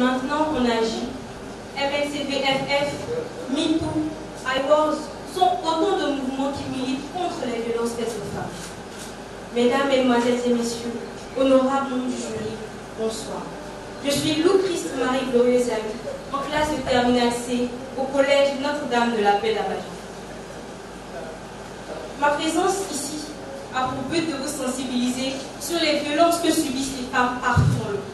Maintenant, on agit. MLCVFF, MeToo, iWars sont autant de mouvements qui militent contre les violences faites aux femmes. Mesdames, Mesdemoiselles et Messieurs, honorables membres du jury, bonsoir. Je suis Lou Christ Marie Glorieuse Ami, en classe de terminale C au collège Notre-Dame de la Paix d'Abidjan. Ma présence ici a pour but de vous sensibiliser sur les violences que subissent les femmes partout dans le monde.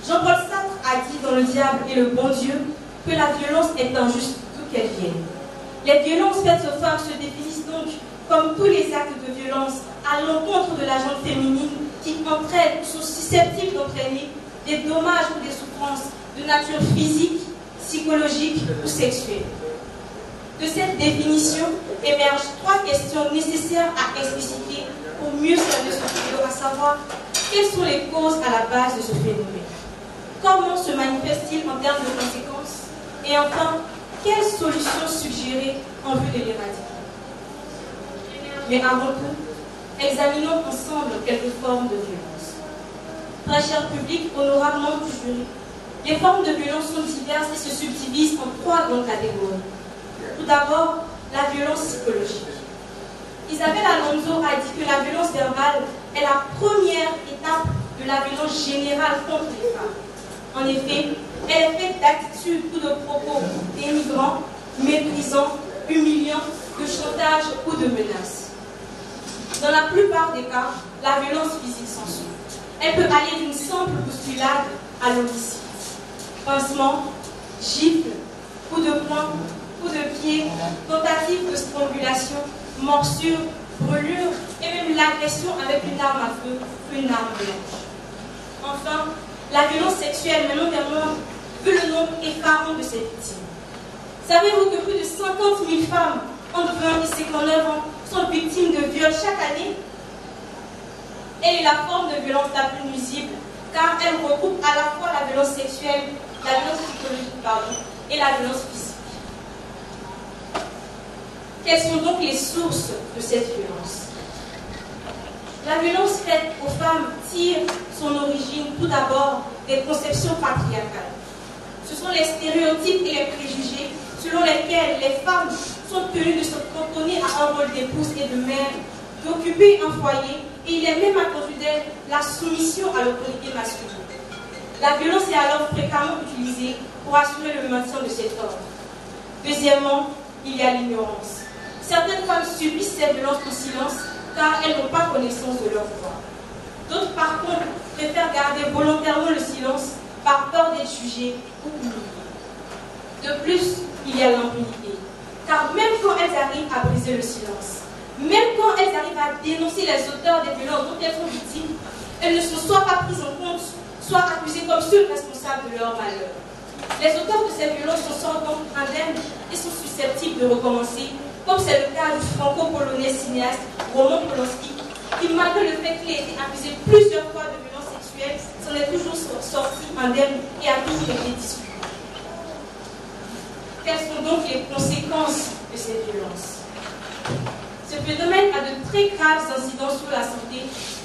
Jean-Paul Sartre a dit dans Le Diable et le Bon Dieu que la violence est injuste d'où qu'elle vienne. Les violences faites aux femmes se définissent donc comme tous les actes de violence à l'encontre de la gente féminine qui entraînent ou sont susceptibles d'entraîner des dommages ou des souffrances de nature physique, psychologique ou sexuelle. De cette définition émergent trois questions nécessaires à expliciter pour mieux cerner ce fléau, à savoir quelles sont les causes à la base de ce phénomène, comment se manifeste-t-il en termes de conséquences, et enfin, quelles solutions suggérer en vue de l'éradiquer. Mais avant tout, examinons ensemble quelques formes de violence. Très cher public, honorable membre du jury, les formes de violence sont diverses et se subdivisent en trois grandes catégories. Tout d'abord, la violence psychologique. Isabelle Alonso a dit que la violence verbale est la première étape de la violence générale contre les femmes. En effet, elle est faite d'attitudes ou de propos dénigrants, méprisants, humiliants, de chantage ou de menaces. Dans la plupart des cas, la violence physique s'ensuit. Elle peut aller d'une simple bousculade à l'homicide. Pincement, gifle, coup de poing, coup de pied, tentative de strangulation, morsure, brûlure et même l'agression avec une arme à feu ou une arme blanche. Enfin, la violence sexuelle menant vers moi, vu le nombre effarant de ces victimes. Savez-vous que plus de 50 000 femmes entre 20 et 59 ans sont victimes de viols chaque année? Elle est la forme de violence la plus nuisible, car elle regroupe à la fois la violence sexuelle, la violence psychologique, et la violence physique. Quelles sont donc les sources de cette violence? La violence faite aux femmes tire son origine tout d'abord des conceptions patriarcales. Ce sont les stéréotypes et les préjugés selon lesquels les femmes sont tenues de se cantonner à un rôle d'épouse et de mère, d'occuper un foyer, et il est même attendu d'elle la soumission à l'autorité masculine. La violence est alors fréquemment utilisée pour assurer le maintien de cet ordre. Deuxièmement, il y a l'ignorance. Certaines femmes subissent ces violences en silence car elles n'ont pas connaissance de leur droit. D'autres, par contre, préfèrent garder volontairement le silence par peur d'être jugées ou humiliées. De plus, il y a l'impunité. Car même quand elles arrivent à briser le silence, même quand elles arrivent à dénoncer les auteurs des violences dont elles sont victimes, elles ne sont soit pas prises en compte, soit accusées comme seules responsables de leur malheur. Les auteurs de ces violences sont sortent donc indemnes et sont susceptibles de recommencer, comme c'est le cas du franco-polonais cinéaste Roman Polanski, qui, malgré le fait qu'il ait été accusé plusieurs fois de violences sexuelles, s'en est toujours sorti indemne et a toujours été discuté. Quelles sont donc les conséquences de ces violences? Ce phénomène a de très graves incidences sur la santé,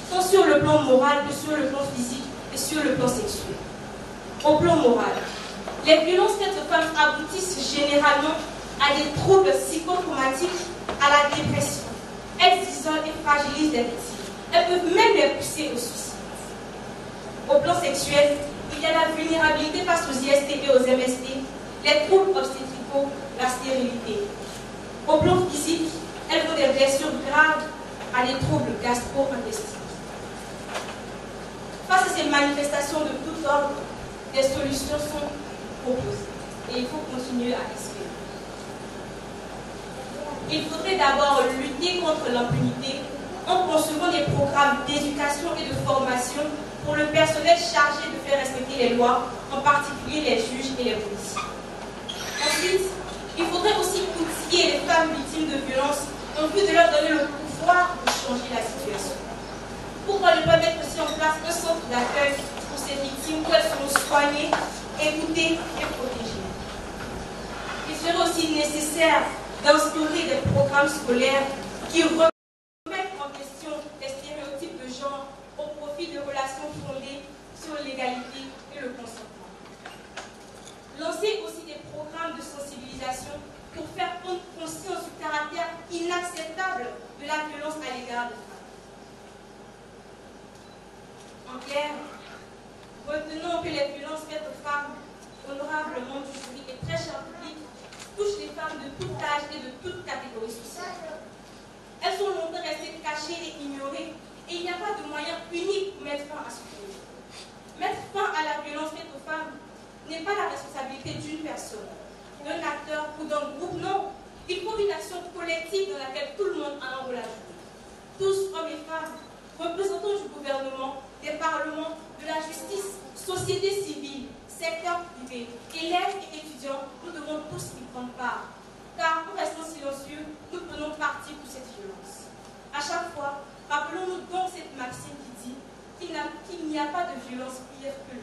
tant sur le plan moral que sur le plan physique et sur le plan sexuel. Au plan moral, les violences faites aux femmes aboutissent généralement à des troubles psychotraumatiques, à la dépression. Elles isolent et fragilisent les victimes. Elles peuvent même les pousser au suicide. Au plan sexuel, il y a la vulnérabilité face aux IST et aux MST, les troubles obstétricaux, la stérilité. Au plan physique, elles font des blessures graves à des troubles gastro-intestinaux. Face à ces manifestations de tout ordre, des solutions sont proposées et il faut continuer à espérer. Il faudrait d'abord lutter contre l'impunité en concevant des programmes d'éducation et de formation pour le personnel chargé de faire respecter les lois, en particulier les juges et les policiers. Ensuite, il faudrait aussi outiller les femmes victimes de violences en vue de leur donner le pouvoir de changer la situation. Pourquoi ne pas mettre aussi en place un centre d'accueil pour ces victimes où elles seront soignées, écoutées et protégées? Il serait aussi nécessaire d'instaurer des programmes scolaires qui remettent en question les stéréotypes de genre au profit de relations fondées sur l'égalité et le consentement. la violence à l'égard des femmes. En clair, retenons que les violences faites aux femmes, honorables membres du jury et très cher public, touchent les femmes de tout âge et de toute catégorie sociale. Elles sont longtemps restées cachées et ignorées, et il n'y a pas de moyen unique pour mettre fin à ce problème. Mettre fin à la violence faite aux femmes n'est pas la responsabilité d'une personne, d'un acteur ou d'un groupe, non. Il faut une action collective dans laquelle tout le monde a un rôle à jouer. Tous, hommes et femmes, représentants du gouvernement, des parlements, de la justice, société civile, secteur privé, élèves et étudiants, nous devons tous y prendre part. Car en restant silencieux, nous prenons parti pour cette violence. À chaque fois, rappelons-nous donc cette maxime qui dit qu'il n'y a pas de violence pire que